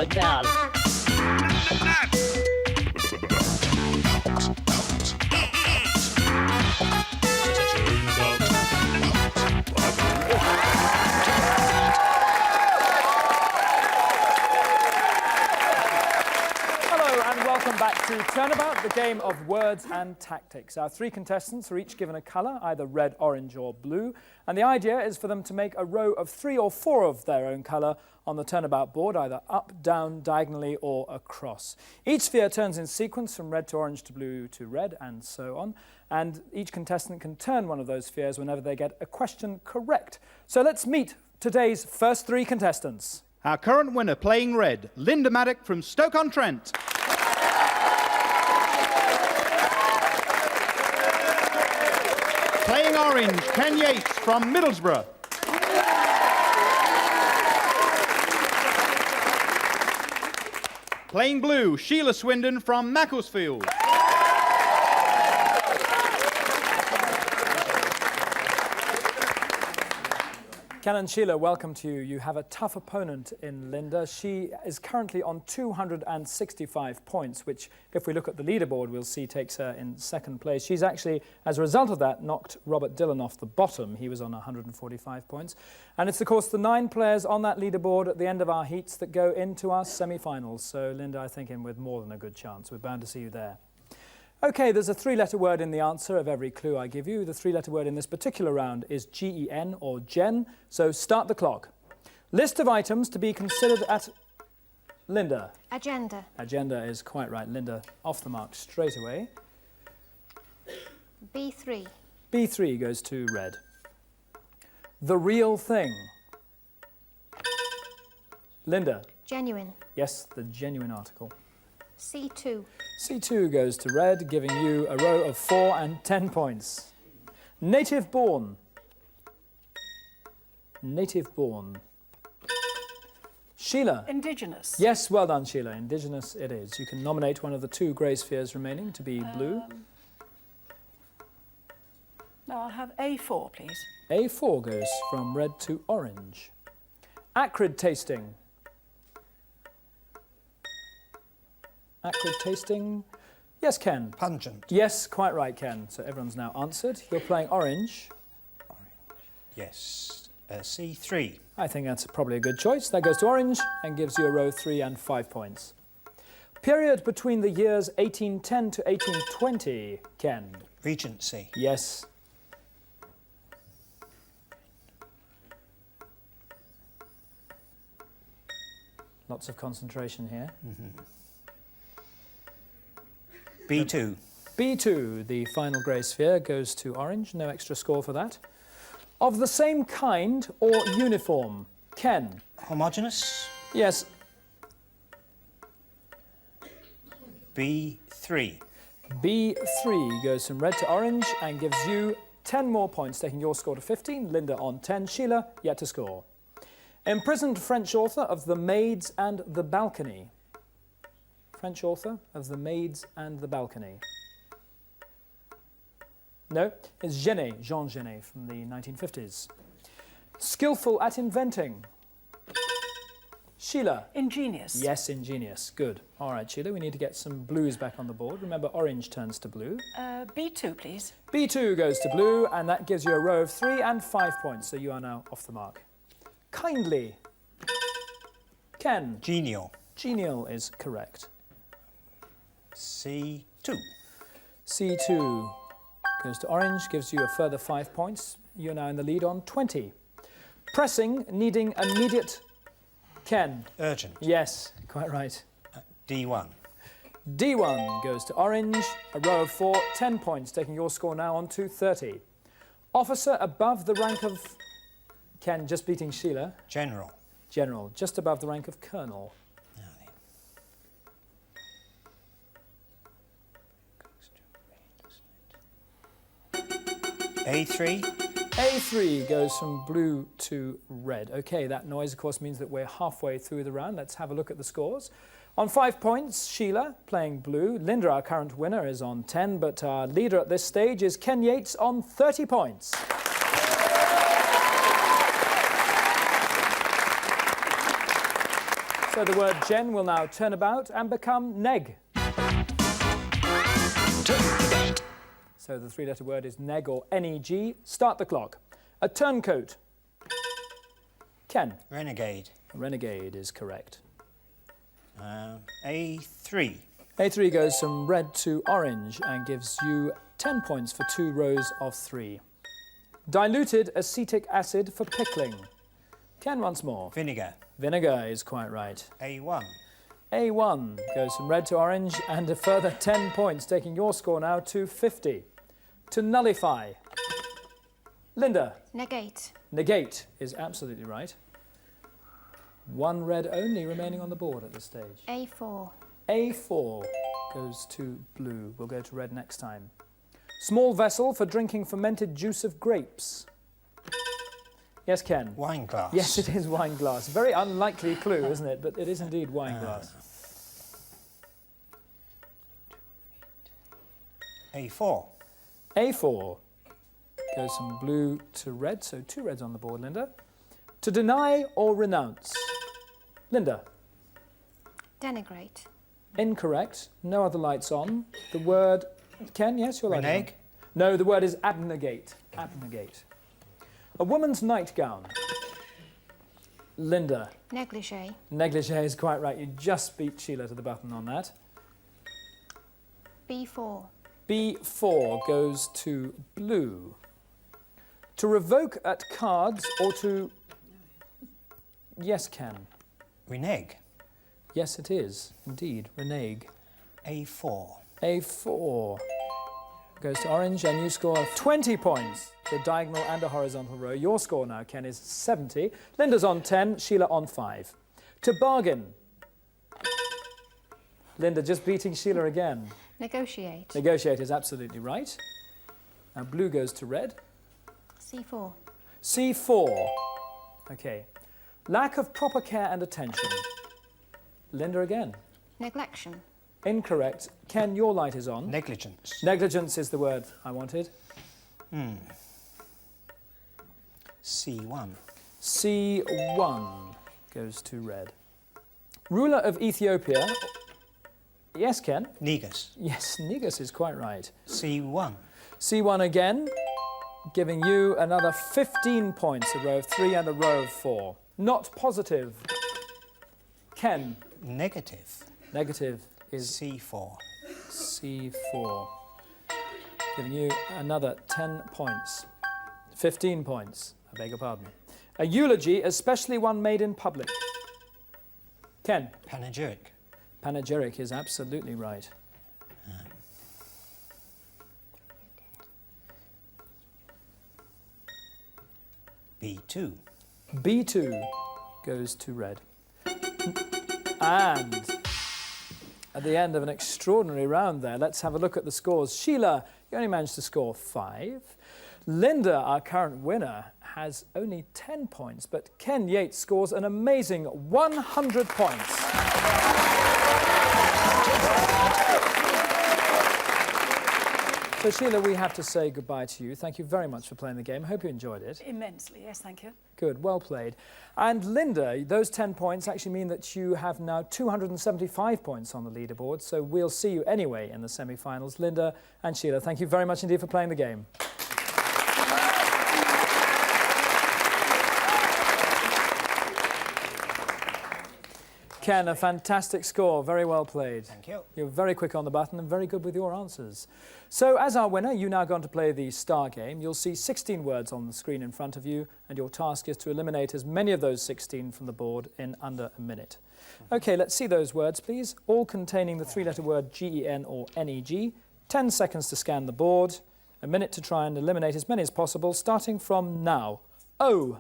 Hotel. Welcome back to Turnabout, the game of words and tactics. Our three contestants are each given a colour, either red, orange or blue, and the idea is for them to make a row of 3 or 4 of their own colour on the Turnabout board, either up, down, diagonally or across. Each sphere turns in sequence from red to orange to blue to red and so on, and each contestant can turn one of those spheres whenever they get a question correct. So let's meet today's first 3 contestants. Our current winner playing red, Linda Maddock from Stoke-on-Trent. Playing orange, Ken Yates from Middlesbrough. Playing blue, Sheila Swindon from Macclesfield. Ken and Sheila, welcome to you. You have a tough opponent in Linda. She is currently on 265 points, which, if we look at the leaderboard, we'll see takes her in second place. She's actually, as a result of that, knocked Robert Dillon off the bottom. He was on 145 points. And it's, of course, the 9 players on that leaderboard at the end of our heats that go into our semi-finals. So, Linda, I think in with more than a good chance. We're bound to see you there. OK, there's a 3-letter word in the answer of every clue I give you. The 3-letter word in this particular round is G-E-N or gen, so start the clock. List of items to be considered at... Linda. Agenda. Agenda is quite right. Linda, off the mark straight away. B3. B3 goes to red. The real thing. Linda. Genuine. Yes, the genuine article. C2. C2 goes to red, giving you a row of 4 and 10 points. Native born. Native born. Sheila. Indigenous. Yes, well done, Sheila. Indigenous it is. You can nominate one of the 2 grey spheres remaining to be blue. No, I'll have A4, please. A4 goes from red to orange. Acrid tasting. Acrid tasting. Yes, Ken. Pungent. Yes, quite right, Ken. So everyone's now answered. You're playing orange. Yes. C3. I think that's probably a good choice. That goes to orange and gives you a row 3 and 5 points. Period between the years 1810 to 1820, Ken. Regency. Yes. Lots of concentration here. B2. B2, the final grey sphere, goes to orange. No extra score for that. Of the same kind or uniform, Ken. Homogeneous. Yes. B3. B3 goes from red to orange and gives you 10 more points, taking your score to 15. Linda on 10. Sheila, yet to score. Imprisoned French author of The Maids and the Balcony. French author of The Maids and the Balcony. No, it's Genet, Jean Genet from the 1950s. Skillful at inventing. Sheila. Ingenious. Yes, ingenious. Good. All right, Sheila, we need to get some blues back on the board. Remember, orange turns to blue. B2, please. B2 goes to blue, and that gives you a row of 3 and 5 points, so you are now off the mark. Kindly. Ken. Genial. Genial is correct. C2. C2 goes to orange, gives you a further 5 points. You're now in the lead on 20. Pressing, needing immediate... Ken. Urgent. Yes, quite right. D1. D1 goes to orange, a row of 4, 10 points, taking your score now on to 30. Officer above the rank of... Ken, just beating Sheila. General. General, just above the rank of colonel. A3. A3 goes from blue to red. OK, that noise, of course, means that we're halfway through the round. Let's have a look at the scores. On 5 points, Sheila, playing blue. Linda, our current winner, is on 10, but our leader at this stage is Ken Yates on 30 points. So the word Jen will now turn about and become neg. So the three-letter word is neg or neg. Start the clock. A turncoat. Ken. Renegade. Renegade is correct. A3. A3 goes from red to orange and gives you 10 points for 2 rows of 3. Diluted acetic acid for pickling. Ken once more. Vinegar. Vinegar is quite right. A1. A1 goes from red to orange and a further 10 points, taking your score now to 50. To nullify. Linda. Negate. Negate is absolutely right. 1 red only remaining on the board at this stage. A4. A4 goes to blue. We'll go to red next time. Small vessel for drinking fermented juice of grapes. Yes, Ken? Wine glass. Yes, it is wine glass. Very unlikely clue, isn't it? But it is indeed wine glass. A4. A4 goes from blue to red, so 2 reds on the board, Linda. To deny or renounce. Linda. Denigrate. Incorrect. No other lights on. The word... Ken, yes, your light is on. Renege. No, the word is abnegate. Abnegate. A woman's nightgown. Linda. Negligee. Negligee is quite right. You just beat Sheila to the button on that. B4. B4 goes to blue. To revoke at cards or to... Yes, Ken. Renege. Yes, it is. Indeed. Renege. A4. A4 goes to orange and you score 20 points. The diagonal and a horizontal row. Your score now, Ken, is 70. Linda's on 10, Sheila on 5. To bargain. Linda just beating Sheila again. Negotiate. Negotiate is absolutely right. Now blue goes to red. C4. C4. Okay. Lack of proper care and attention. Linda again. Neglection. Incorrect. Ken, your light is on. Negligence. Negligence is the word I wanted. C1. C1 goes to red. Ruler of Ethiopia. Yes, Ken? Negus. Yes, Negus is quite right. C1. C1 again, giving you another 15 points, a row of 3 and a row of 4. Not positive. Ken? Negative. Negative is C4. C4, giving you another 10 points. 15 points, I beg your pardon. A eulogy, especially one made in public. Ken? Panegyric. Panegyric is absolutely right. B2. B2 goes to red. And at the end of an extraordinary round there, let's have a look at the scores. Sheila, you only managed to score 5. Linda, our current winner, has only 10 points, but Ken Yates scores an amazing 100 points. So Sheila, we have to say goodbye to you. Thank you very much for playing the game. Hope you enjoyed it. Immensely, yes, thank you. Good, well played. And Linda, those 10 points actually mean that you have now 275 points on the leaderboard, so we'll see you anyway in the semi-finals. Linda and Sheila, thank you very much indeed for playing the game. Ken, a fantastic score. Very well played. Thank you. You're very quick on the button and very good with your answers. So, as our winner, you now go on to play the star game. You'll see 16 words on the screen in front of you, and your task is to eliminate as many of those 16 from the board in under a minute. OK, let's see those words, please, all containing the three-letter word GEN or NEG. 10 seconds to scan the board, a minute to try and eliminate as many as possible, starting from now. O.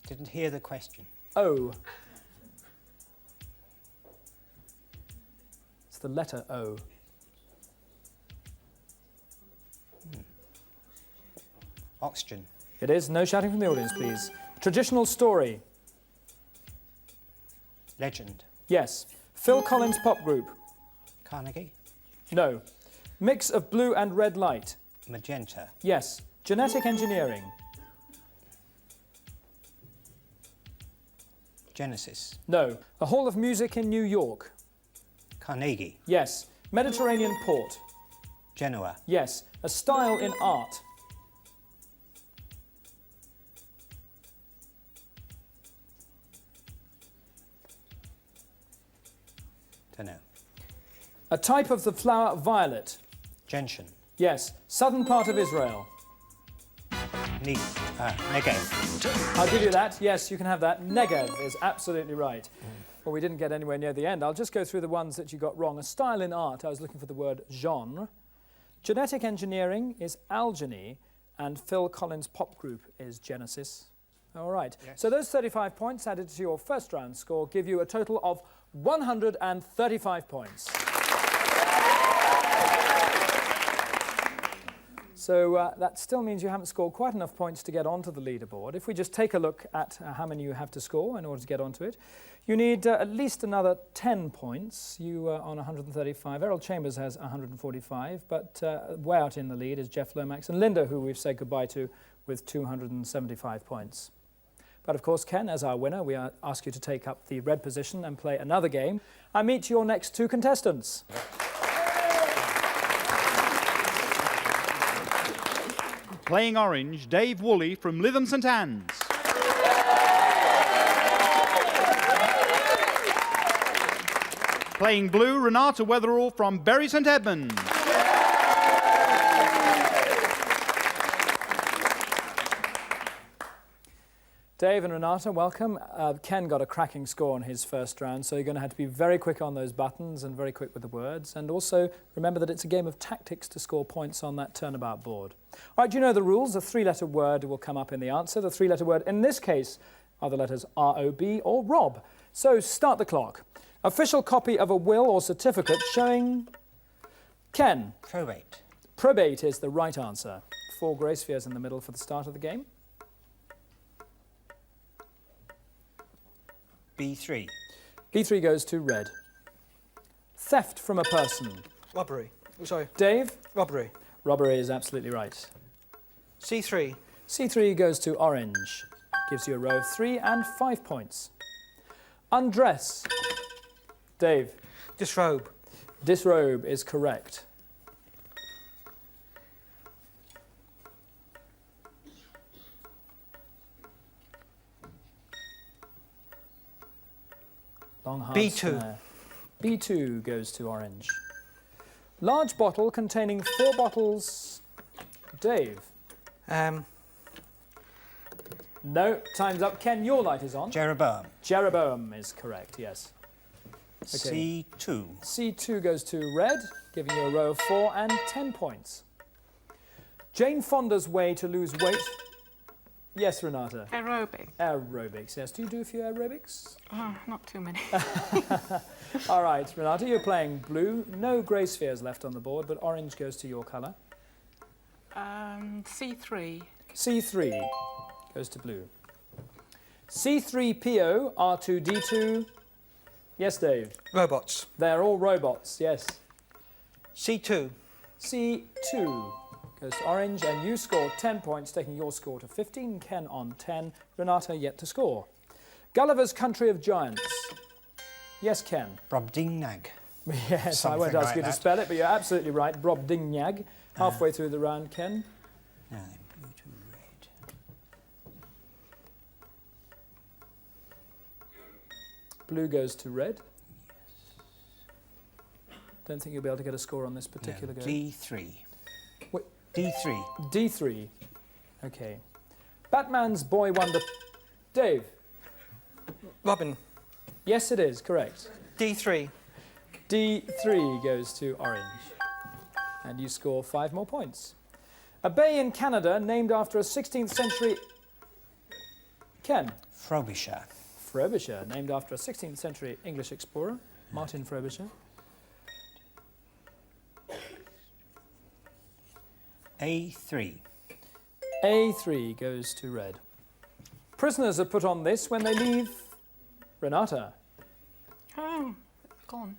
Didn't hear the question. O. It's the letter O. Oxygen. It is. No shouting from the audience, please. Traditional story. Legend. Yes. Phil Collins pop group. Carnegie. No. Mix of blue and red light. Magenta. Yes. Genetic engineering. Genesis. No. A hall of music in New York. Carnegie. Yes. Mediterranean port. Genoa. Yes. A style in art. Don't know. A type of the flower violet. Gentian. Yes. Southern part of Israel. Negev. I'll give you that. Yes, you can have that. Negev is absolutely right. Well, we didn't get anywhere near the end. I'll just go through the ones that you got wrong. A style in art, I was looking for the word genre. Genetic engineering is algeny, and Phil Collins' pop group is Genesis. All right. Yes. So those 35 points added to your first round score give you a total of 135 points. So that still means you haven't scored quite enough points to get onto the leaderboard. If we just take a look at how many you have to score in order to get onto it, you need at least another 10 points. You are on 135. Errol Chambers has 145, but way out in the lead is Jeff Lomax and Linda, who we've said goodbye to, with 275 points. But of course, Ken, as our winner, we ask you to take up the red position and play another game. I meet your next two contestants. Playing orange, Dave Woolley from Lytham St Anne's. Playing blue, Renata Weatherall from Bury St Edmunds. Dave and Renata, welcome. Ken got a cracking score on his first round, so you're going to have to be very quick on those buttons and very quick with the words. And also, remember that it's a game of tactics to score points on that turnabout board. All right, do you know the rules? A three-letter word will come up in the answer. The three-letter word in this case are the letters R-O-B or Rob. So start the clock. Official copy of a will or certificate showing... Ken. Probate. Probate is the right answer. 4 grey spheres in the middle for the start of the game. B3. B3 goes to red. Theft from a person. Robbery. Oh, sorry. Dave? Robbery. Robbery is absolutely right. C3. C3 goes to orange. Gives you a row of 3 and 5 points. Undress. Dave? Disrobe. Disrobe is correct. Long hard B2. square. B2 goes to orange. Large bottle containing 4 bottles. Dave? No, time's up. Ken, your light is on. Jeroboam. Jeroboam is correct, yes. Okay. C2. C2 goes to red, giving you a row of 4 and 10 points. Jane Fonda's way to lose weight. Yes, Renata. Aerobic. Aerobics, yes. Do you do a few aerobics? Oh, not too many. All right, Renata, you're playing blue. No grey spheres left on the board, but orange goes to your colour. C3. C3 goes to blue. C3PO, R2D2. Yes, Dave. Robots. They're all robots, yes. C2. C2 goes to orange, and you scored 10 points, taking your score to 15. Ken on 10. Renata yet to score. Gulliver's Country of Giants. Yes, Ken. Brobdingnag. Yes, I won't Something ask like you to that. spell it, but you're absolutely right. Brobdingnag. Halfway through the round, Ken. Now then, blue to red. Blue goes to red. Don't think you'll be able to get a score on this particular No, game. D3. Wait. D3. D3. Okay. Batman's Boy Wonder. Dave. Robin. Yes, it is. Correct. D3. D3 goes to orange. And you score 5 more points. A bay in Canada named after a 16th century... Ken. Frobisher. Frobisher, named after a 16th century English explorer, Martin Frobisher. A3. A3 goes to red. Prisoners are put on this when they leave... Renata. Oh, gone.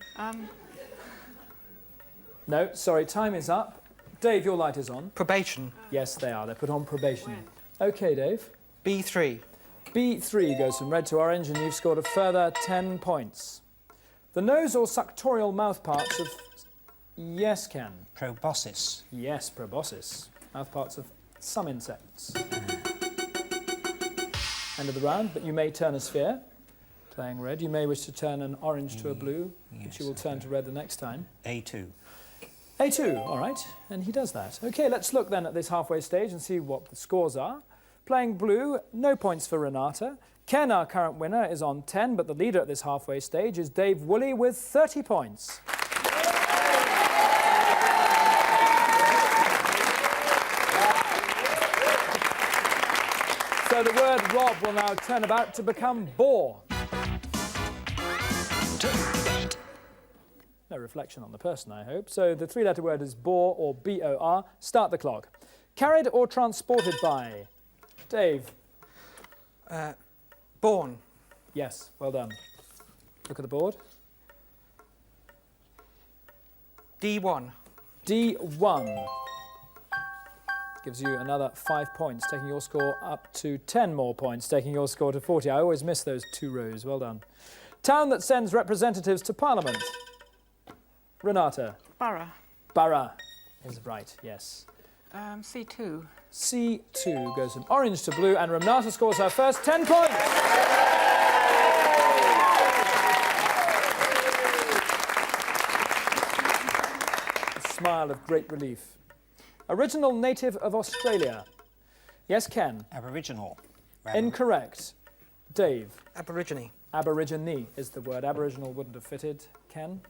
No, sorry, time is up. Dave, your light is on. Probation. Yes, they are. They're put on probation. OK, Dave. B3. B3 goes from red to orange, and you've scored a further 10 points. The nose or suctorial mouth parts of... Yes, Ken. Proboscis. Yes, proboscis. Mouth parts of some insects. End of the round, but you may turn a sphere, playing red. You may wish to turn an orange to a blue, which you will turn to red the next time. A2. A2, all right, and he does that. Okay, let's look then at this halfway stage and see what the scores are. Playing blue, no points for Renata. Ken, our current winner, is on 10, but the leader at this halfway stage is Dave Woolley with 30 points. So the word Rob will now turn about to become bore. No reflection on the person, I hope. So the three-letter word is bore, or B-O-R. Start the clock. Carried or transported by? Dave. Born. Yes, well done. Look at the board. D1. D1 gives you another 5 points, taking your score up to 10 more points, taking your score to 40. I always miss those 2 rows. Well done. Town that sends representatives to Parliament. Renata. Borough. Borough is right, yes. C2. C2 goes from orange to blue, and Renata scores her first 10 points. A smile of great relief. Original native of Australia. Yes, Ken. Aboriginal. Incorrect. Dave. Aborigine. Aborigine is the word. Aboriginal wouldn't have fitted. Ken.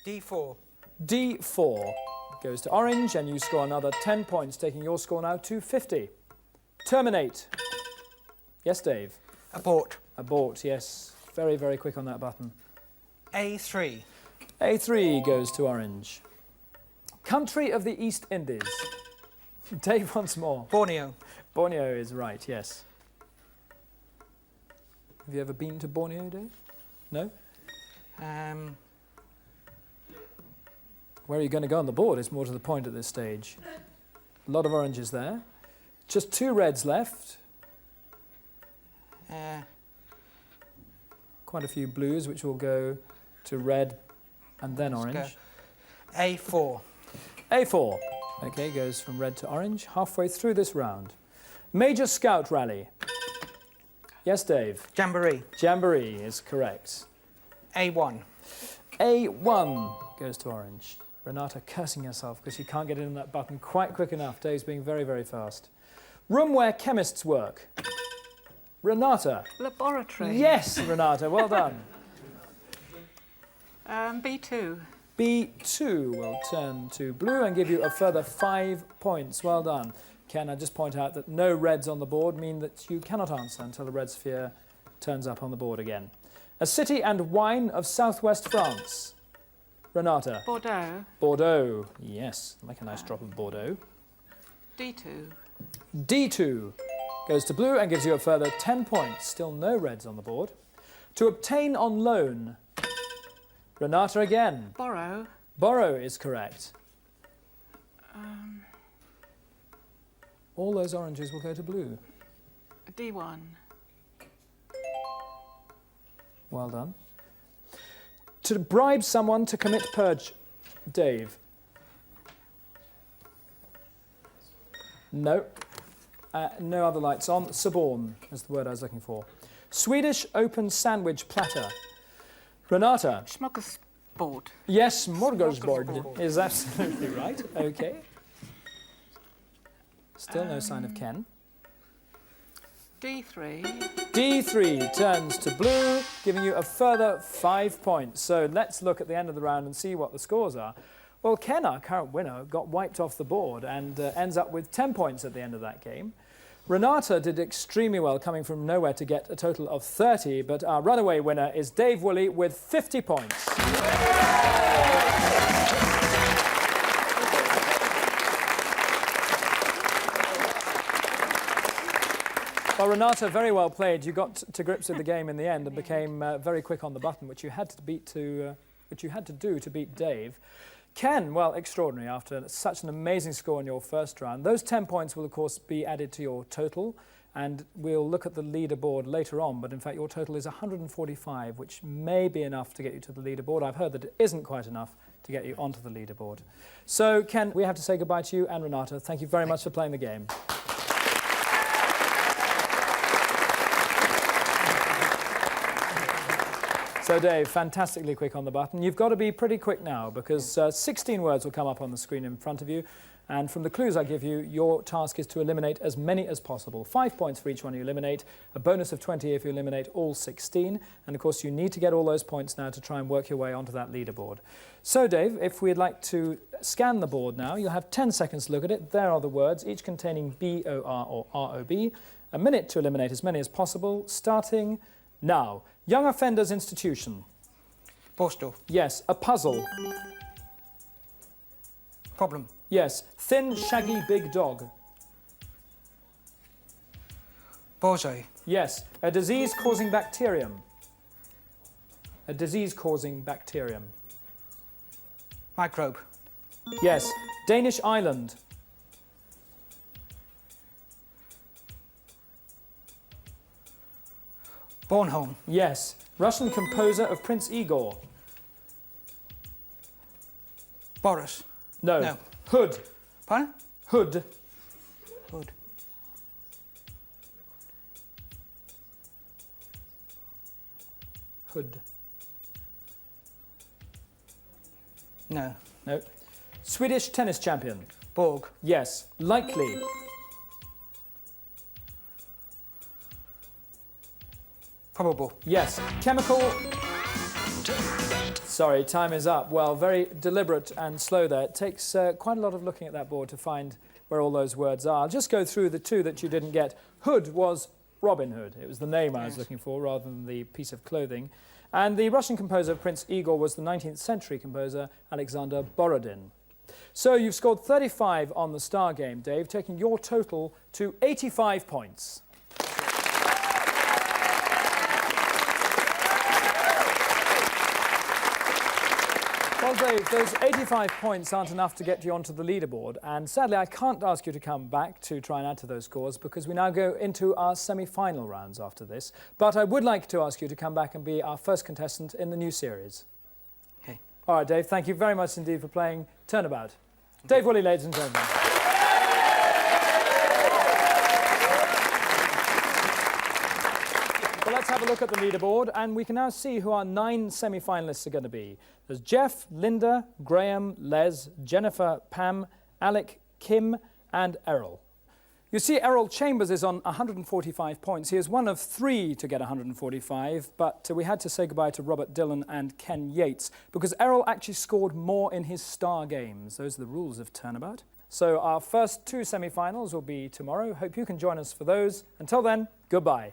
D4. D4 goes to orange, and you score another 10 points, taking your score now to 50. Terminate. Yes, Dave. Abort. Abort, yes. Very, very quick on that button. A3. A3 goes to orange. Country of the East Indies. Dave once more. Borneo. Borneo is right, yes. Have you ever been to Borneo, Dave? No? Where are you going to go on the board is more to the point at this stage. A lot of oranges there. Just 2 reds left. Quite a few blues, which will go to red and then orange. A4. A4. Okay, goes from red to orange. Halfway through this round. Major Scout Rally. Yes, Dave. Jamboree. Jamboree is correct. A1. A1 goes to orange. Renata cursing herself because she can't get in on that button quite quick enough. Dave's being very, very fast. Room where chemists work. Renata. Laboratory. Yes, Renata, well done. B2. B2 will turn to blue and give you a further 5 points. Well done. Can I just point out that no reds on the board mean that you cannot answer until the red sphere turns up on the board again. A city and wine of southwest France. Renata. Bordeaux. Bordeaux. Yes, make a nice drop of Bordeaux. D2. D2 goes to blue and gives you a further 10 points. Still no reds on the board. To obtain on loan. Renata again. Borrow. Borrow is correct. All those oranges will go to blue. D1. Well done. To bribe someone to commit purge. Dave. No. No other lights on. Suborn is the word I was looking for. Swedish open sandwich platter. Renata. Smorgasbord. Yes, smorgasbord is absolutely right. Okay. Still no sign of Ken. D3. D3 turns to blue, giving you a further 5 points. So let's look at the end of the round and see what the scores are. Well, Ken, our current winner, got wiped off the board and ends up with 10 points at the end of that game. Renata did extremely well, coming from nowhere to get a total of 30, but our runaway winner is Dave Woolley with 50 points. Well, Renata, very well played. You got to grips with the game in the end and became very quick on the button, which you had to do to beat Dave. Ken, well, extraordinary after such an amazing score in your first round. Those 10 points will, of course, be added to your total. And we'll look at the leaderboard later on, but in fact your total is 145, which may be enough to get you to the leaderboard. I've heard that it isn't quite enough to get you onto the leaderboard. So, Ken, we have to say goodbye to you, and Renata, thank you very much for playing the game. So, Dave, fantastically quick on the button. You've got to be pretty quick now, because 16 words will come up on the screen in front of you. And from the clues I give you, your task is to eliminate as many as possible. 5 points for each one you eliminate, a bonus of 20 if you eliminate all 16. And of course, you need to get all those points now to try and work your way onto that leaderboard. So, Dave, if we'd like to scan the board now, you'll have 10 seconds to look at it. There are the words, each containing B-O-R or R-O-B. A minute to eliminate as many as possible, starting now. Young Offenders Institution. Postal. Yes. A puzzle. Problem. Yes. Thin, shaggy, big dog. Bullseye. Yes. A disease-causing bacterium. A disease-causing bacterium. Microbe. Yes. Danish island. Bornholm. Yes. Russian composer of Prince Igor. Boris. No. No. Hood. Pardon? Hood. Hood. Hood. No. No. Swedish tennis champion. Borg. Yes. Likely. Probable. Yes. Chemical. Sorry, time is up. Well, very deliberate and slow there. It takes quite a lot of looking at that board to find where all those words are. I'll just go through the two that you didn't get. Hood was Robin Hood. It was the name I was looking for rather than the piece of clothing. And the Russian composer Prince Igor was the 19th century composer Alexander Borodin. So you've scored 35 on the Star game, Dave, taking your total to 85 points. Well, Dave, those 85 points aren't enough to get you onto the leaderboard, and sadly I can't ask you to come back to try and add to those scores because we now go into our semi-final rounds after this. But I would like to ask you to come back and be our first contestant in the new series. Okay. All right, Dave, thank you very much indeed for playing Turnabout. Dave Woolley, ladies and gentlemen. Well, let's have a look at the leaderboard, and we can now see who our 9 semi-finalists are going to be. There's Jeff, Linda, Graham, Les, Jennifer, Pam, Alec, Kim, and Errol. You see, Errol Chambers is on 145 points. He is one of 3 to get 145, but we had to say goodbye to Robert Dillon and Ken Yates because Errol actually scored more in his Star games. Those are the rules of Turnabout. So our first 2 semi-finals will be tomorrow. Hope you can join us for those. Until then, goodbye.